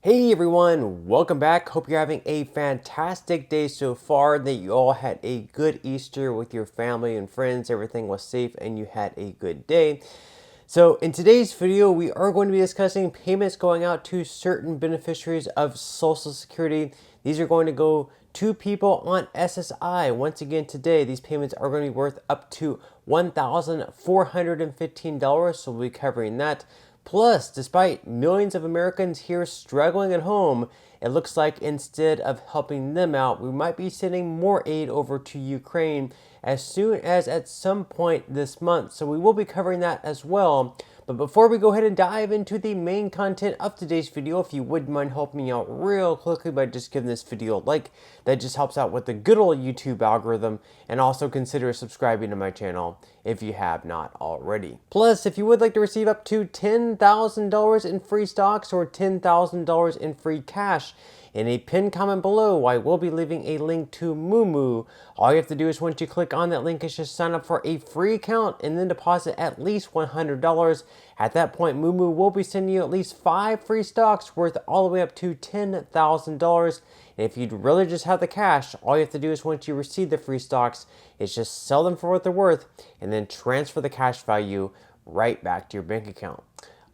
Hey everyone, welcome back. Hope you're having a fantastic day so far, that you all had a good Easter with your family and friends, everything was safe and you had a good day. So in today's video, we are going to be discussing payments going out to certain beneficiaries of Social Security. These are going to go to people on SSI. Once again today, these payments are going to be worth up to $1,415, so we'll be covering that. Plus, despite millions of Americans here struggling at home, it looks like instead of helping them out, we might be sending more aid over to Ukraine as soon as at some point this month. So we will be covering that as well. But before we go ahead and dive into the main content of today's video, if you wouldn't mind helping me out real quickly by just giving this video a like, that just helps out with the good old YouTube algorithm, and also consider subscribing to my channel if you have not already. Plus, if you would like to receive up to $10,000 in free stocks or $10,000 in free cash, in a pinned comment below, I will be leaving a link to Moomoo. All you have to do is once you click on that link is just sign up for a free account and then deposit at least $100. At that point, Moomoo will be sending you at least 5 free stocks worth all the way up to $10,000. And if you'd really just have the cash, all you have to do is once you receive the free stocks is just sell them for what they're worth and then transfer the cash value right back to your bank account.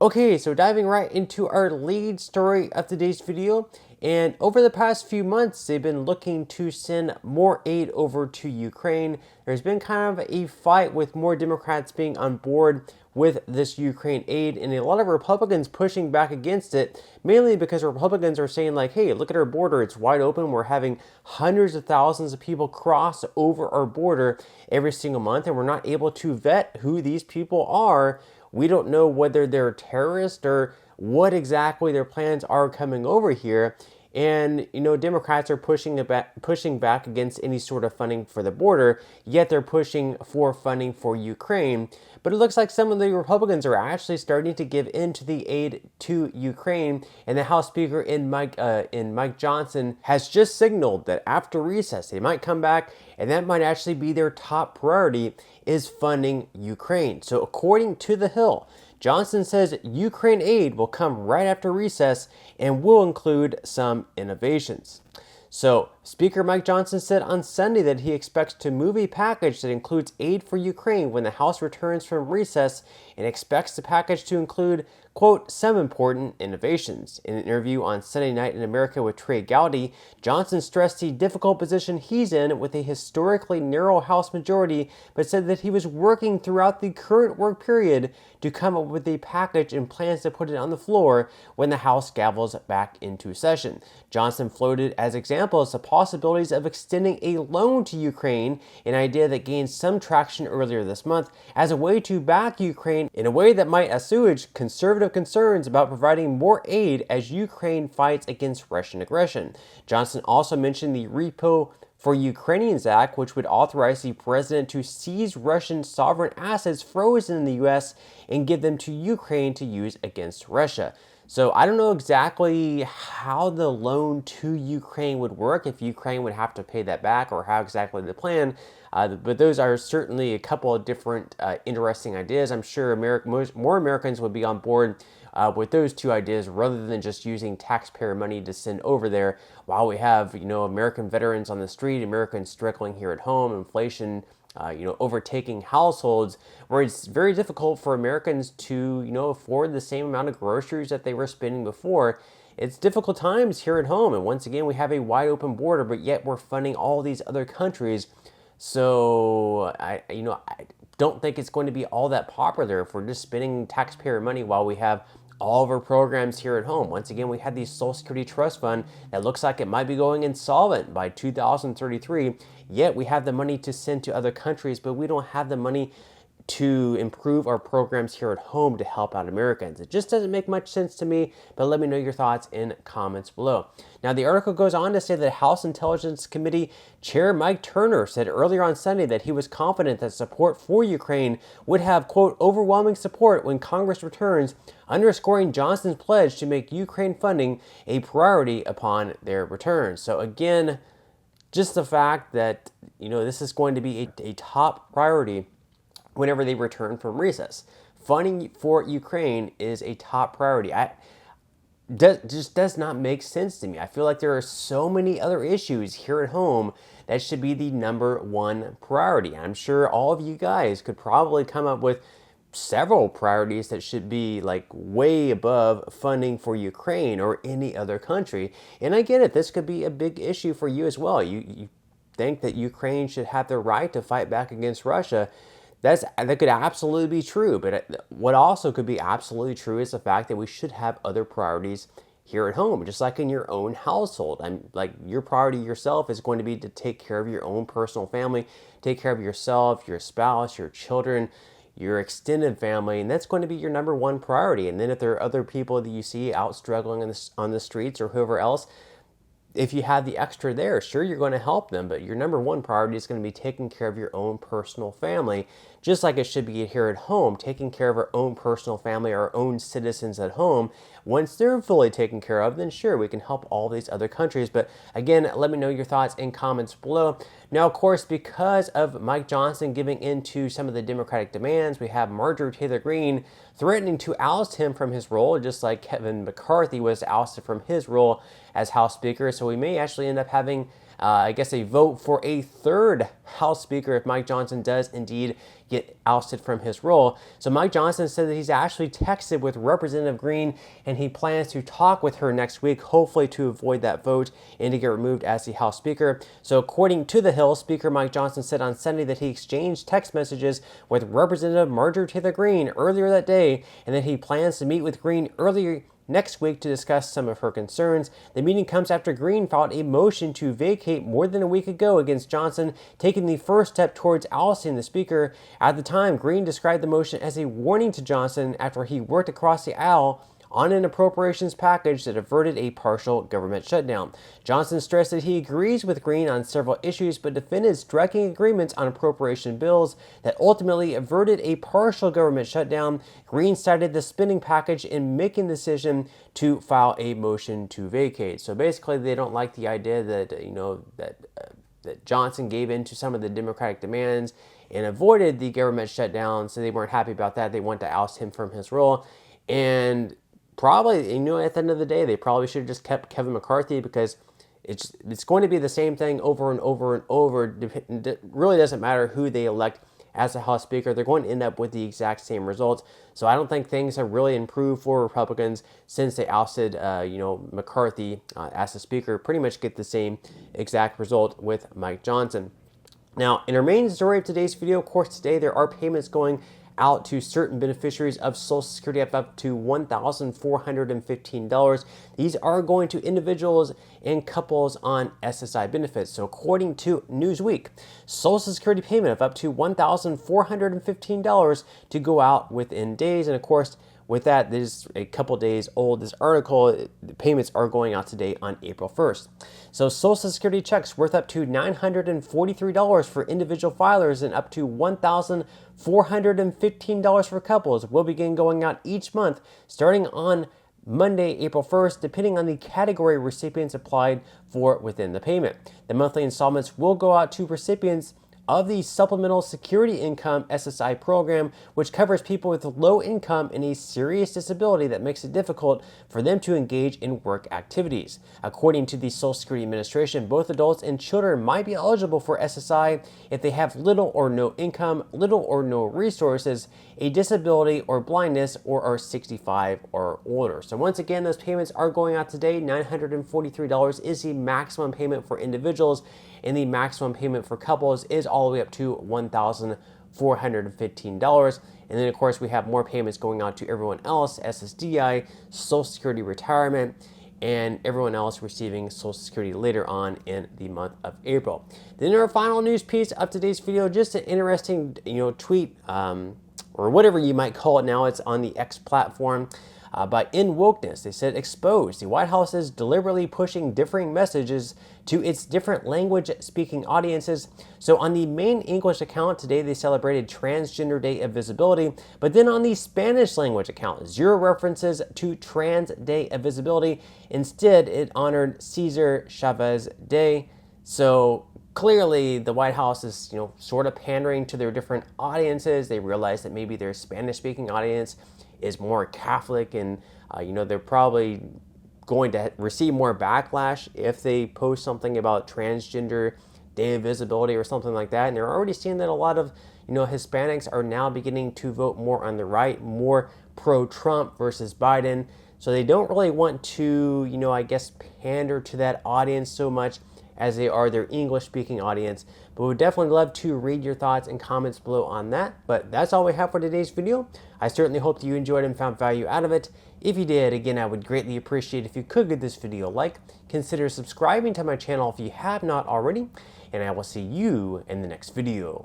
Okay, so diving right into our lead story of today's video. And over the past few months, they've been looking to send more aid over to Ukraine. There's been kind of a fight with more Democrats being on board with this Ukraine aid, and a lot of Republicans pushing back against it, mainly because Republicans are saying like, hey, look at our border, it's wide open. We're having hundreds of thousands of people cross over our border every single month, and we're not able to vet who these people are. We don't know whether they're terrorists or what exactly their plans are coming over here. And, Democrats are pushing back against any sort of funding for the border, yet they're pushing for funding for Ukraine. But it looks like some of the Republicans are actually starting to give in to the aid to Ukraine. And the House Speaker in Mike Johnson has just signaled that after recess, they might come back, and that might actually be their top priority, is funding Ukraine. So according to The Hill, Johnson says Ukraine aid will come right after recess and will include some innovations. So, Speaker Mike Johnson said on Sunday that he expects to move a package that includes aid for Ukraine when the House returns from recess, and expects the package to include, quote, some important innovations. In an interview on Sunday Night in America with Trey Gowdy, Johnson stressed the difficult position he's in with a historically narrow House majority, but said that he was working throughout the current work period to come up with a package and plans to put it on the floor when the House gavels back into session. Johnson floated as examples the possibilities of extending a loan to Ukraine, an idea that gained some traction earlier this month, as a way to back Ukraine in a way that might assuage conservative concerns about providing more aid as Ukraine fights against Russian aggression. Johnson also mentioned the Repo for Ukrainians Act, which would authorize the president to seize Russian sovereign assets frozen in the U.S. and give them to Ukraine to use against Russia. So I don't know exactly how the loan to Ukraine would work, if Ukraine would have to pay that back, or how exactly the plan. But those are certainly a couple of different interesting ideas. I'm sure more Americans would be on board with those two ideas, rather than just using taxpayer money to send over there, while we have, American veterans on the street, Americans struggling here at home, inflation, overtaking households, where it's very difficult for Americans to, afford the same amount of groceries that they were spending before. It's difficult times here at home, and once again, we have a wide open border, but yet we're funding all these other countries. So I don't think it's going to be all that popular if we're just spending taxpayer money while we have all of our programs here at home. Once again, we had the Social Security Trust Fund that looks like it might be going insolvent by 2033, yet we have the money to send to other countries, but we don't have the money to improve our programs here at home to help out Americans. It just doesn't make much sense to me, but let me know your thoughts in comments below. Now, the article goes on to say that House Intelligence Committee Chair Mike Turner said earlier on Sunday that he was confident that support for Ukraine would have, quote, overwhelming support when Congress returns, underscoring Johnson's pledge to make Ukraine funding a priority upon their return. So again, just the fact that, this is going to be a top priority whenever they return from recess. Funding for Ukraine is a top priority. just does not make sense to me. I feel like there are so many other issues here at home that should be the number one priority. I'm sure all of you guys could probably come up with several priorities that should be like way above funding for Ukraine or any other country. And I get it, this could be a big issue for you as well. You think that Ukraine should have the right to fight back against Russia. That could absolutely be true, but what also could be absolutely true is the fact that we should have other priorities here at home, just like in your own household. I'm like, your priority yourself is going to be to take care of your own personal family, take care of yourself, your spouse, your children, your extended family, and that's going to be your number one priority. And then if there are other people that you see out struggling on the streets or whoever else, if you have the extra there, sure, you're going to help them, but your number one priority is going to be taking care of your own personal family, just like it should be here at home, taking care of our own personal family, our own citizens at home. Once they're fully taken care of, then sure, we can help all these other countries. But again, let me know your thoughts in comments below. Now, of course, because of Mike Johnson giving in to some of the Democratic demands, we have Marjorie Taylor Greene threatening to oust him from his role, just like Kevin McCarthy was ousted from his role as House Speaker. So we may actually end up having, I guess, a vote for a third House Speaker if Mike Johnson does indeed get ousted from his role. So Mike Johnson said that he's actually texted with Representative Greene and he plans to talk with her next week, hopefully to avoid that vote and to get removed as the House Speaker. So according to The Hill, Speaker Mike Johnson said on Sunday that he exchanged text messages with Representative Marjorie Taylor Greene earlier that day and that he plans to meet with Greene earlier next week to discuss some of her concerns. The meeting comes after Greene filed a motion to vacate more than a week ago against Johnson, taking the first step towards ousting the Speaker. At the time, Greene described the motion as a warning to Johnson after he worked across the aisle on an appropriations package that averted a partial government shutdown. Johnson stressed that he agrees with Greene on several issues, but defended striking agreements on appropriation bills that ultimately averted a partial government shutdown. Greene cited the spending package in making the decision to file a motion to vacate. So basically, they don't like the idea that, that Johnson gave in to some of the Democratic demands and avoided the government shutdown, so they weren't happy about that. They want to oust him from his role. And probably, at the end of the day, they probably should have just kept Kevin McCarthy, because it's going to be the same thing over and over and over. It really doesn't matter who they elect as a House Speaker. They're going to end up with the exact same results. So I don't think things have really improved for Republicans since they ousted, McCarthy as the Speaker. Pretty much get the same exact result with Mike Johnson. Now, in our main story of today's video, of course, today there are payments going out to certain beneficiaries of Social Security of up to $1,415. These are going to individuals and couples on SSI benefits. So according to Newsweek, Social Security payment of up to $1,415 to go out within days. And of course, with that, this is a couple days old. This article, the payments are going out today on April 1st. So Social Security checks worth up to $943 for individual filers and up to $1,415 for couples will begin going out each month starting on Monday, April 1st, depending on the category recipients applied for within the payment. The monthly installments will go out to recipients of the Supplemental Security Income SSI program, which covers people with low income and a serious disability that makes it difficult for them to engage in work activities. According to the Social Security Administration, both adults and children might be eligible for SSI if they have little or no income, little or no resources, a disability or blindness, or are 65 or older. So once again, those payments are going out today. $943 is the maximum payment for individuals, and the maximum payment for couples is all the way up to $1,415. And then, of course, we have more payments going out to everyone else, SSDI, Social Security Retirement, and everyone else receiving Social Security later on in the month of April. Then our final news piece of today's video, just an interesting, tweet, or whatever you might call it now. It's on the X platform. By In Wokeness, they said, exposed. The White House is deliberately pushing differing messages to its different language-speaking audiences. So on the main English account today, they celebrated Transgender Day of Visibility, but then on the Spanish language account, zero references to Trans Day of Visibility. Instead, it honored Cesar Chavez Day. So clearly, the White House is, sort of pandering to their different audiences. They realize that maybe their Spanish-speaking audience is more Catholic, and they're probably going to receive more backlash if they post something about transgender day of visibility or something like that. And they're already seeing that a lot of Hispanics are now beginning to vote more on the right, more pro-Trump versus Biden. So they don't really want to, I guess, pander to that audience so much as they are their English-speaking audience. But we would definitely love to read your thoughts and comments below on that. But that's all we have for today's video. I certainly hope that you enjoyed and found value out of it. If you did, again, I would greatly appreciate if you could give this video a like. Consider subscribing to my channel if you have not already. And I will see you in the next video.